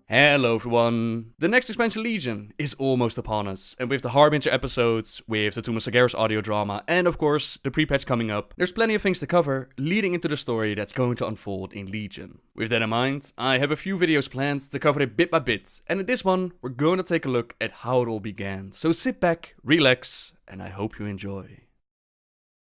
Hello everyone! The next expansion Legion is almost upon us, and with the Harbinger episodes, with the Sargeras audio drama, and of course the pre-patch coming up, there's plenty of things to cover leading into the story that's going to unfold in Legion. With that in mind, I have a few videos planned to cover it bit by bit, and in this one we're going to take a look at how it all began. So sit back, relax, and I hope you enjoy.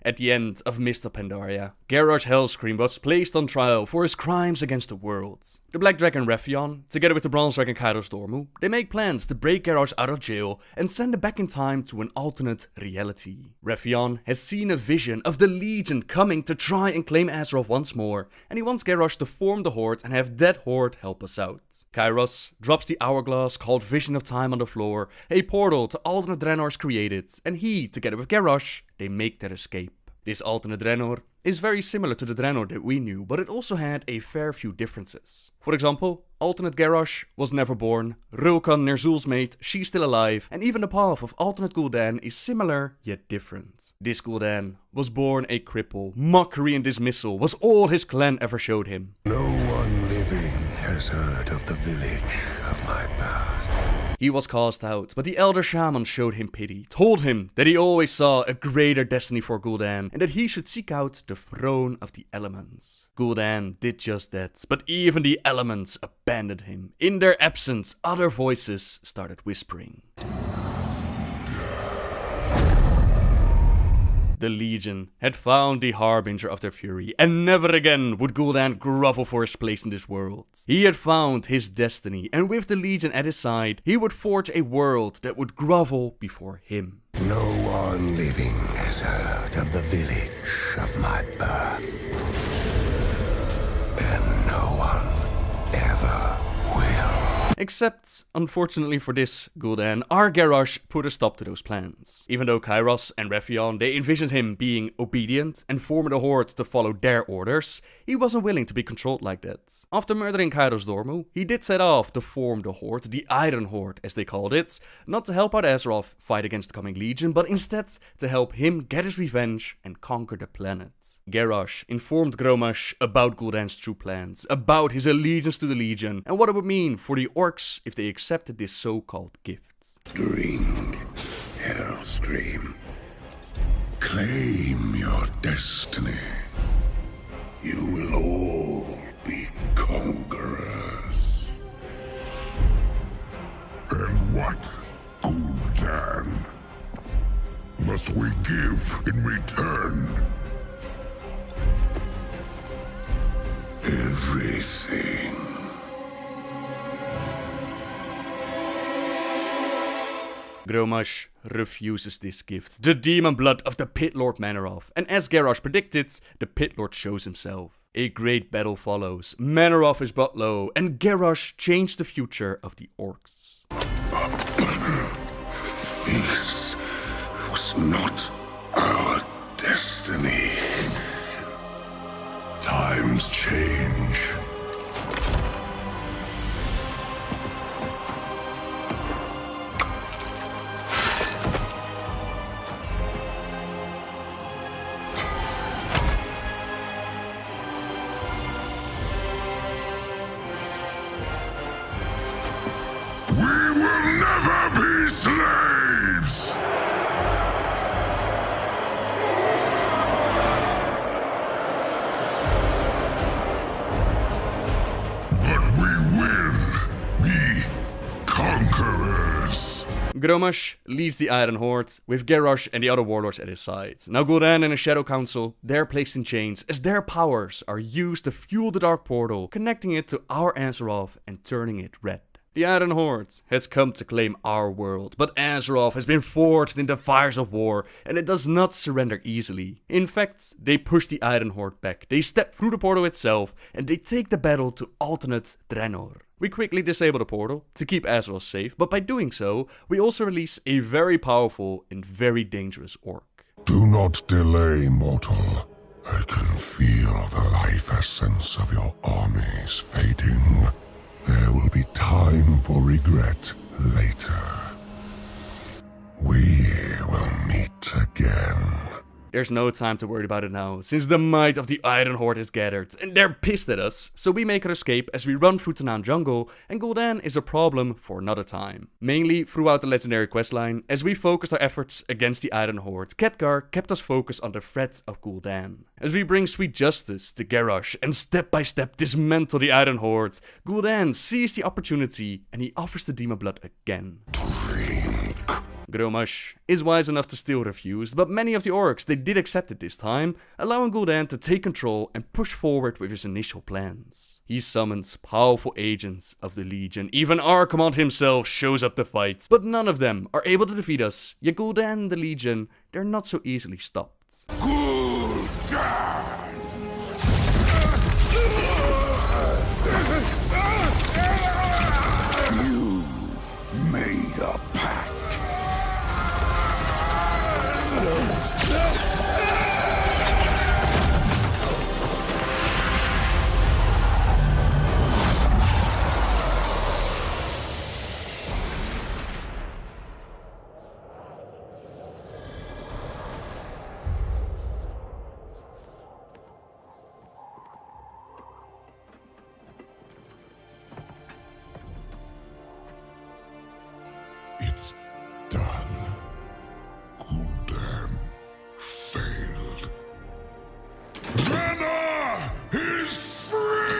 At the end of Mist of Pandaria, Garrosh Hellscream was placed on trial for his crimes against the world. The Black Dragon Rephion, together with the Bronze Dragon Kairos Dormu, they make plans to break Garrosh out of jail and send him back in time to an alternate reality. Rephion has seen a vision of the Legion coming to try and claim Azeroth once more, and he wants Garrosh to form the Horde and have that Horde help us out. Kairos drops the hourglass called Vision of Time on the floor, a portal to alternate Draenor is created, and he, together with Garrosh, they make their escape. This alternate Draenor is very similar to the Draenor that we knew, but it also had a fair few differences. For example, alternate Garrosh was never born, Rulkan, Ner'zhul's mate, she's still alive, and even the path of alternate Gul'dan is similar yet different. This Gul'dan was born a cripple, mockery and dismissal was all his clan ever showed him. No one living has heard of the village of my birth. He was cast out, but the Elder Shaman showed him pity, told him that he always saw a greater destiny for Gul'dan, and that he should seek out the throne of the elements. Gul'dan did just that, but even the elements abandoned him. In their absence, other voices started whispering. The Legion had found the harbinger of their fury, and never again would Gul'dan grovel for his place in this world. He had found his destiny, and with the Legion at his side, he would forge a world that would grovel before him. No one living has heard of the village of my birth. And no one ever will. Except, unfortunately for this Gul'dan, our Garrosh put a stop to those plans. Even though Kairos and Rephion, they envisioned him being obedient and forming a horde to follow their orders, he wasn't willing to be controlled like that. After murdering Kairos Dormu, he did set off to form the Horde, the Iron Horde as they called it, not to help out Azeroth fight against the coming Legion, but instead to help him get his revenge and conquer the planet. Garrosh informed Grommash about Gul'dan's true plans, about his allegiance to the Legion, and what it would mean for the orcs if they accepted this so-called gift. Drink, Hellscream. Claim your destiny. You will all be conquerors. And what, Gul'dan, must we give in return? Everything. Grommash refuses this gift, the demon blood of the Pit Lord Manaroth, and as Garrosh predicted, the Pit Lord shows himself. A great battle follows, Manaroth is brought low, and Garrosh changed the future of the orcs. This was not our destiny. Times change. We will never be slaves! But we will be conquerors. Grommash leads the Iron Horde, with Garrosh and the other warlords at his side. Now Gul'dan and the Shadow Council, they're placed in chains as their powers are used to fuel the Dark Portal, connecting it to our Azeroth and turning it red. The Iron Horde has come to claim our world, but Azeroth has been forged in the fires of war, and it does not surrender easily. In fact, they push the Iron Horde back, they step through the portal itself, and they take the battle to alternate Draenor. We quickly disable the portal to keep Azeroth safe, but by doing so, we also release a very powerful and very dangerous orc. Do not delay, mortal. I can feel the life essence of your armies fading. There will be time for regret later. We will meet again. There's no time to worry about it now, since the might of the Iron Horde is gathered, and they're pissed at us, so we make our escape as we run through Tanaan jungle, and Gul'dan is a problem for another time. Mainly throughout the legendary questline, as we focused our efforts against the Iron Horde, Khadgar kept us focused on the threat of Gul'dan. As we bring sweet justice to Garrosh and step by step dismantle the Iron Horde, Gul'dan sees the opportunity and he offers the demon blood again. Gromash is wise enough to still refuse, but many of the orcs they did accept it this time, allowing Gul'dan to take control and push forward with his initial plans. He summons powerful agents of the Legion, even Archimond himself shows up to fight, but none of them are able to defeat us, yet Gul'dan and the Legion, they're not so easily stopped. Gul'dan! You made a pact. It's done. Gul'dan failed. Draenor is free!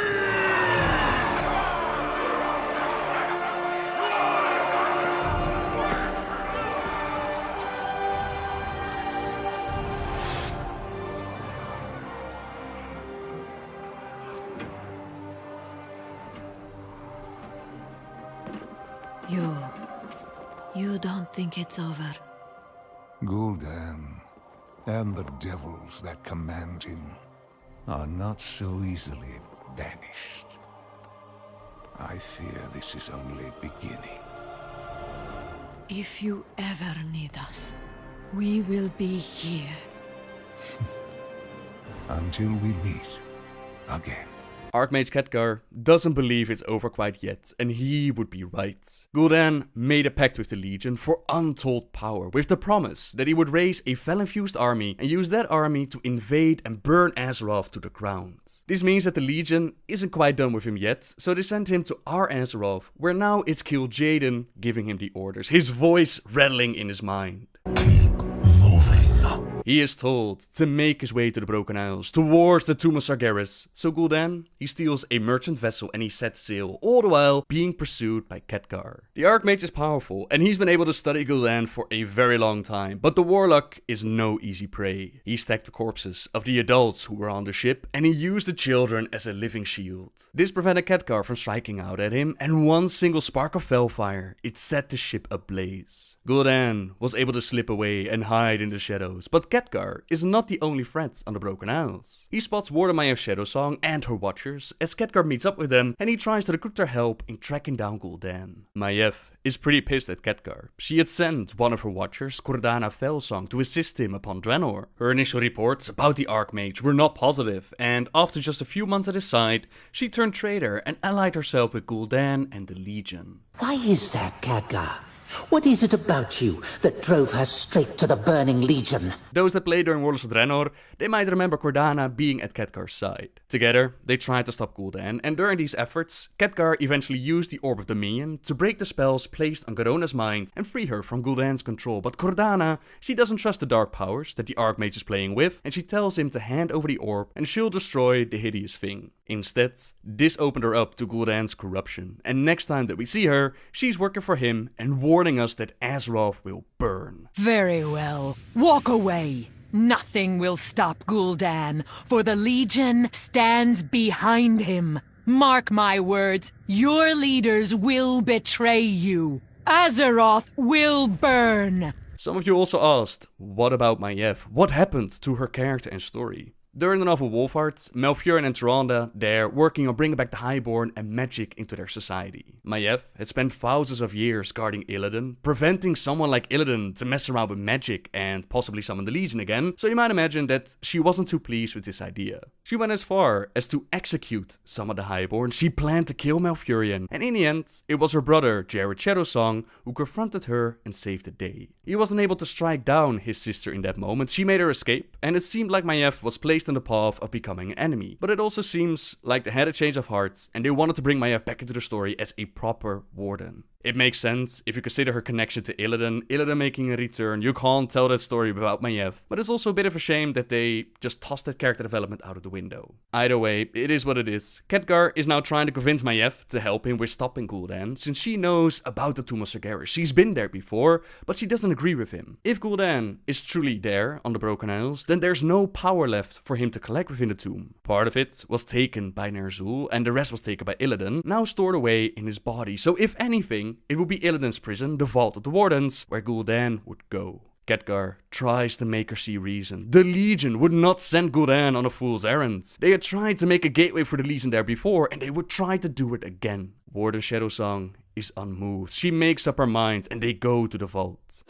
You don't think it's over? Gul'dan and the devils that command him are not so easily banished. I fear this is only beginning. If you ever need us, we will be here. Until we meet again. Archmage Khadgar doesn't believe it's over quite yet, and he would be right. Gul'dan made a pact with the Legion for untold power, with the promise that he would raise a fel-infused army and use that army to invade and burn Azeroth to the ground. This means that the Legion isn't quite done with him yet, so they sent him to our Azeroth, where now it's Kil'jaeden giving him the orders, his voice rattling in his mind. He is told to make his way to the Broken Isles, towards the tomb of Sargeras. So Gul'dan, he steals a merchant vessel and he sets sail, all the while being pursued by Khadgar. The Archmage is powerful, and he's been able to study Gul'dan for a very long time, but the Warlock is no easy prey. He stacked the corpses of the adults who were on the ship, and he used the children as a living shield. This prevented Khadgar from striking out at him, and one single spark of felfire, it set the ship ablaze. Gul'dan was able to slip away and hide in the shadows, but Khadgar is not the only threat on the Broken Isles. He spots Wardamayev's Shadowsong and her Watchers as Khadgar meets up with them, and he tries to recruit their help in tracking down Gul'dan. Maiev is pretty pissed at Khadgar. She had sent one of her Watchers, Cordana Felsong, to assist him upon Draenor. Her initial reports about the Archmage were not positive, and after just a few months at his side, she turned traitor and allied herself with Gul'dan and the Legion. Why is that, Khadgar? What is it about you that drove her straight to the Burning Legion? Those that played during Warlords of Draenor, they might remember Cordana being at Khadgar's side. Together, they tried to stop Gul'dan, and during these efforts, Khadgar eventually used the Orb of Dominion to break the spells placed on Garona's mind and free her from Gul'dan's control. But Cordana, she doesn't trust the dark powers that the Archmage is playing with, and she tells him to hand over the orb and she'll destroy the hideous thing. Instead, this opened her up to Gul'dan's corruption, and next time that we see her, she's working for him and warning us that Azeroth will burn. Very well. Walk away. Nothing will stop Gul'dan, for the Legion stands behind him. Mark my words, your leaders will betray you. Azeroth will burn. Some of you also asked, what about Maiev? What happened to her character and story? During the novel Wolfheart, Malfurion and Tyrande, they're working on bringing back the Highborn and magic into their society. Maiev had spent thousands of years guarding Illidan, preventing someone like Illidan to mess around with magic and possibly summon the Legion again, so you might imagine that she wasn't too pleased with this idea. She went as far as to execute some of the Highborn. She planned to kill Malfurion, and in the end, it was her brother, Jared Shadowsong, who confronted her and saved the day. He wasn't able to strike down his sister in that moment. She made her escape, and it seemed like Maiev was placed on the path of becoming an enemy. But it also seems like they had a change of heart, and they wanted to bring Maiev back into the story as a proper warden. It makes sense if you consider her connection to Illidan making a return. You can't tell that story without Maiev, but it's also a bit of a shame that they just tossed that character development out of the window. Either way, it is what it is. Khadgar is now trying to convince Maiev to help him with stopping Gul'dan, since she knows about the Tomb of Sargeras. She's been there before, but she doesn't agree with him. If Gul'dan is truly there on the Broken Isles, then there's no power left for him to collect within the tomb. Part of it was taken by Ner'zhul, and the rest was taken by Illidan, now stored away in his body. So if anything, it would be Illidan's prison, the Vault of the Wardens, where Gul'dan would go. Khadgar tries to make her see reason. The Legion would not send Gul'dan on a fool's errand. They had tried to make a gateway for the Legion there before, and they would try to do it again. Warden Shadowsong is unmoved. She makes up her mind, and they go to the vault.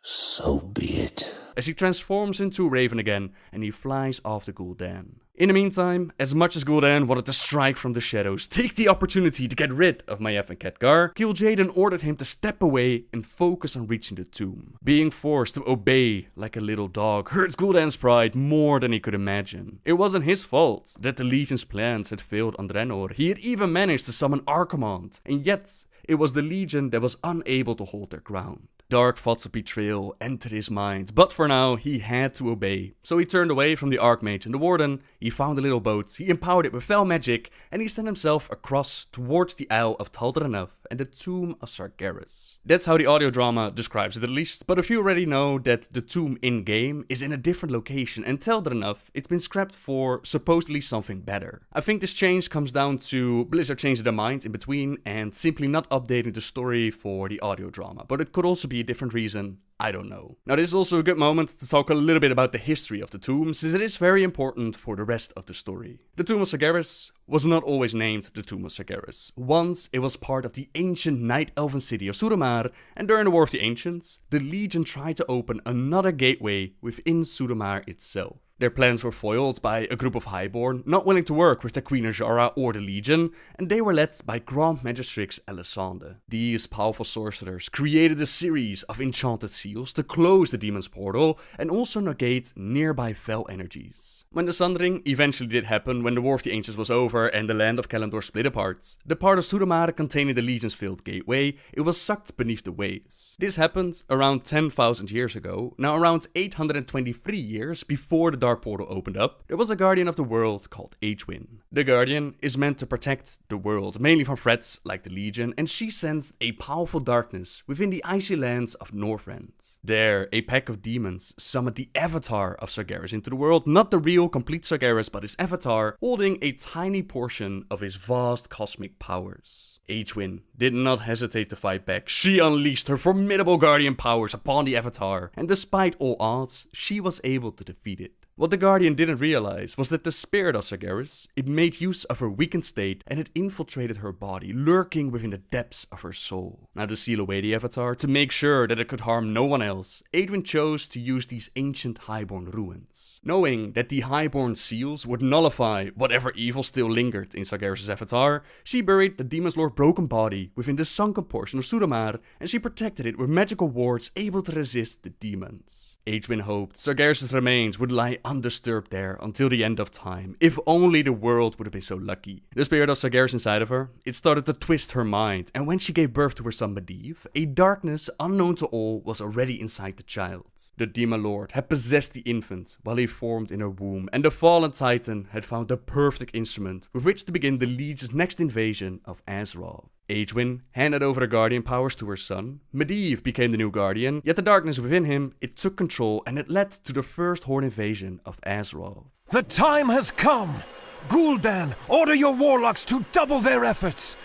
So be it. As he transforms into a raven again, and he flies after Gul'dan. In the meantime, as much as Gul'dan wanted to strike from the shadows, take the opportunity to get rid of Maiev and Khadgar, Kil'jaeden ordered him to step away and focus on reaching the tomb. Being forced to obey like a little dog hurt Gul'dan's pride more than he could imagine. It wasn't his fault that the Legion's plans had failed on Draenor. He had even managed to summon Archimonde, and yet it was the Legion that was unable to hold their ground. Dark thoughts of betrayal entered his mind, but for now he had to obey. So he turned away from the Archmage and the Warden, he found a little boat, he empowered it with fell magic, and he sent himself across towards the Isle of Tal'Darenov and the Tomb of Sargeras. That's how the audio drama describes it at least, but if you already know that the tomb in-game is in a different location and Tal'Darenov, it's been scrapped for supposedly something better. I think this change comes down to Blizzard changing their minds in between and simply not updating the story for the audio drama, but it could also be a different reason. I don't know. Now this is also a good moment to talk a little bit about the history of the tomb, since it is very important for the rest of the story. The Tomb of Sargeras was not always named the Tomb of Sargeras. Once it was part of the ancient Night Elven city of Suramar, and during the War of the Ancients, the Legion tried to open another gateway within Suramar itself. Their plans were foiled by a group of Highborn, not willing to work with the Queen Azshara or the Legion, and they were led by Grand Magistrix Elisande. These powerful sorcerers created a series of enchanted seals to close the demon's portal and also negate nearby fell energies. When the Sundering eventually did happen, when the War of the Ancients was over and the land of Kalimdor split apart, the part of Suramar containing the Legion's failed gateway, it was sucked beneath the waves. This happened around 10,000 years ago. Now around 823 years before the Dark Portal opened up, there was a Guardian of the World called Aegwynn. The Guardian is meant to protect the world, mainly from threats like the Legion, and she sensed a powerful darkness within the icy lands of Northrend. There, a pack of demons summoned the avatar of Sargeras into the world, not the real complete Sargeras, but his avatar, holding a tiny portion of his vast cosmic powers. Aegwynn did not hesitate to fight back. She unleashed her formidable guardian powers upon the avatar, and despite all odds, she was able to defeat it. What the Guardian didn't realize was that the spirit of Sargeras, it made use of her weakened state and it infiltrated her body, lurking within the depths of her soul. Now to seal away the avatar, to make sure that it could harm no one else, Aegwynn chose to use these ancient Highborn ruins. Knowing that the Highborn seals would nullify whatever evil still lingered in Sargeras' avatar, she buried the Demon's Lord's broken body within the sunken portion of Suramar, and she protected it with magical wards able to resist the demons. Aegwynn hoped Sargeras' remains would lie undisturbed there until the end of time. If only the world would have been so lucky. The spirit of Sargeras inside of her, it started to twist her mind, and when she gave birth to her son Medivh, a darkness unknown to all was already inside the child. The Demon Lord had possessed the infant while he formed in her womb, and the fallen Titan had found the perfect instrument with which to begin the Legion's next invasion of Azeroth. Aegwynn handed over the Guardian powers to her son. Medivh became the new Guardian, yet the darkness within him, it took control and it led to the first Horde invasion of Azeroth. The time has come! Gul'dan, order your warlocks to double their efforts!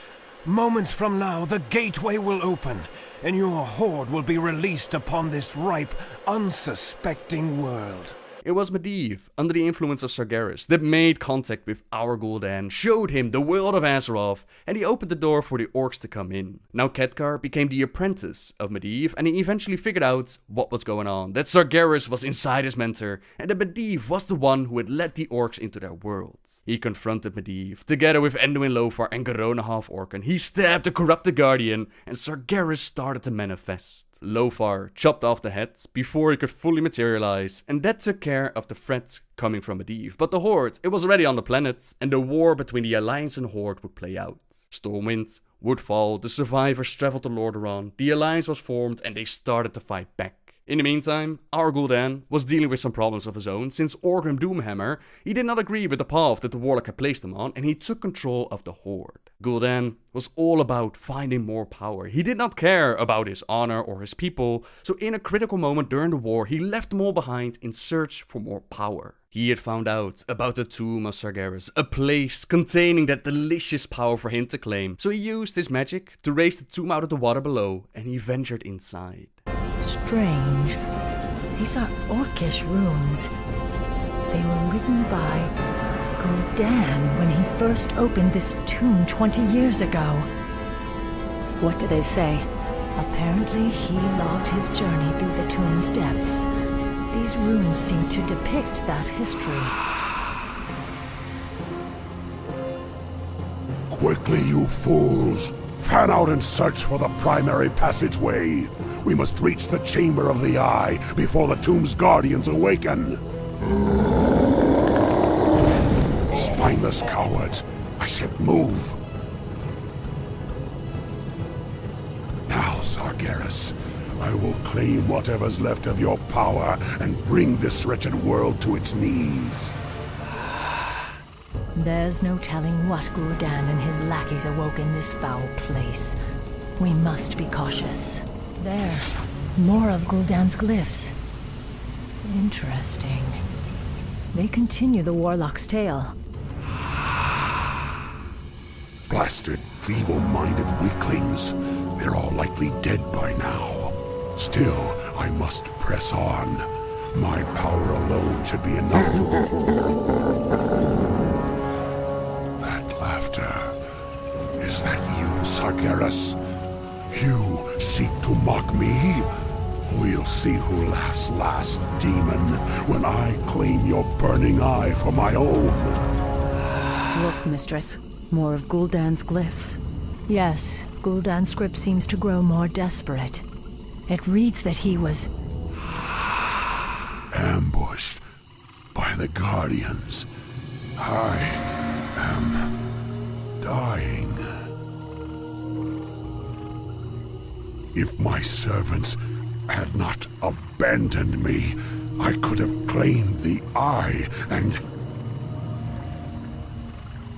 Moments from now, the gateway will open, and your horde will be released upon this ripe, unsuspecting world. It was Medivh, under the influence of Sargeras, that made contact with our Gul'dan, showed him the world of Azeroth, and he opened the door for the orcs to come in. Now Khadgar became the apprentice of Medivh, and he eventually figured out what was going on, that Sargeras was inside his mentor, and that Medivh was the one who had led the orcs into their world. He confronted Medivh, together with Anduin Lothar and Garona Half-Orcan. He stabbed the corrupted Guardian, and Sargeras started to manifest. Lothar chopped off the head before he could fully materialize, and that took care of the threat coming from Medivh. But the Horde, it was already on the planet, and the war between the Alliance and Horde would play out. Stormwind would fall, the survivors traveled to Lordaeron, the Alliance was formed, and they started to fight back. In the meantime, our Gul'dan was dealing with some problems of his own, since Orgrim Doomhammer, he did not agree with the path that the Warlock had placed him on, and he took control of the Horde. Gul'dan was all about finding more power. He did not care about his honor or his people, so in a critical moment during the war, he left them all behind in search for more power. He had found out about the tomb of Sargeras, a place containing that delicious power for him to claim, so he used his magic to raise the tomb out of the water below, and he ventured inside. Strange. These are orcish runes. They were written by Gul'dan when he first opened this tomb 20 years ago. What do they say? Apparently, he logged his journey through the tomb's depths. These runes seem to depict that history. Quickly, you fools! Fan out and search for the primary passageway. We must reach the Chamber of the Eye before the tomb's guardians awaken. Spineless cowards! I said move! Now, Sargeras, I will claim whatever's left of your power and bring this wretched world to its knees. There's no telling what Gul'dan and his lackeys awoke in this foul place. We must be cautious. There, more of Gul'dan's glyphs. Interesting. They continue the Warlock's tale. Blasted, feeble-minded weaklings. They're all likely dead by now. Still, I must press on. My power alone should be enough to... That laughter. Is that you, Sargeras? You seek to mock me? We'll see who laughs last, demon, when I claim your burning eye for my own. Look, mistress. More of Gul'dan's glyphs. Yes, Gul'dan's script seems to grow more desperate. It reads that he was... ambushed by the Guardians. I am dying. If my servants had not abandoned me, I could have claimed the Eye and...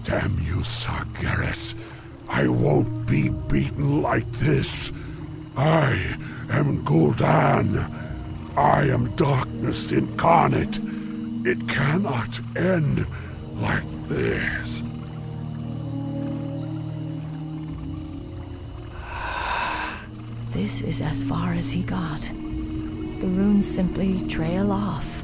Damn you, Sargeras. I won't be beaten like this. I am Gul'dan. I am darkness incarnate. It cannot end like this. This is as far as he got. The runes simply trail off.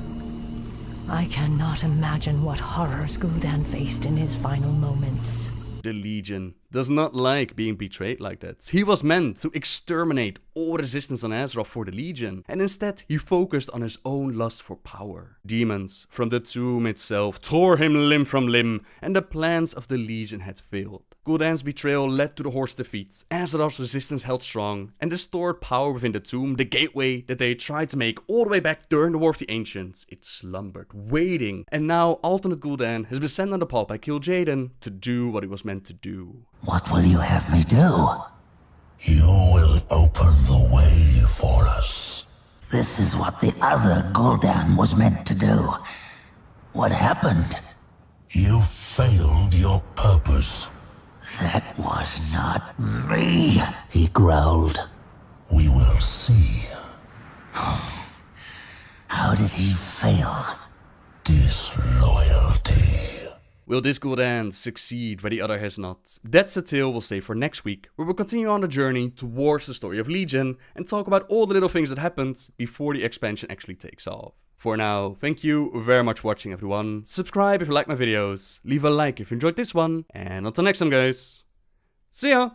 I cannot imagine what horrors Gul'dan faced in his final moments. The Legion does not like being betrayed like that. He was meant to exterminate all resistance on Azeroth for the Legion, and instead he focused on his own lust for power. Demons from the tomb itself tore him limb from limb, and the plans of the Legion had failed. Gul'dan's betrayal led to the Horde's defeat. Azeroth's resistance held strong, and the stored power within the tomb, the gateway that they tried to make all the way back during the War of the Ancients, it slumbered, waiting. And now alternate Gul'dan has been sent on the path by Kil'jaeden to do what he was meant to do. What will you have me do? You will open the way for us. This is what the other Gul'dan was meant to do. What happened? You failed your purpose. That was not me, he growled. We will see. How did he fail? Disloyalty. Will this Gul'dan succeed where the other has not? That's a tale we'll save for next week, where we'll continue on the journey towards the story of Legion and talk about all the little things that happened before the expansion actually takes off. For now, thank you very much for watching, everyone. Subscribe if you like my videos, leave a like if you enjoyed this one, and until next time, guys, see ya!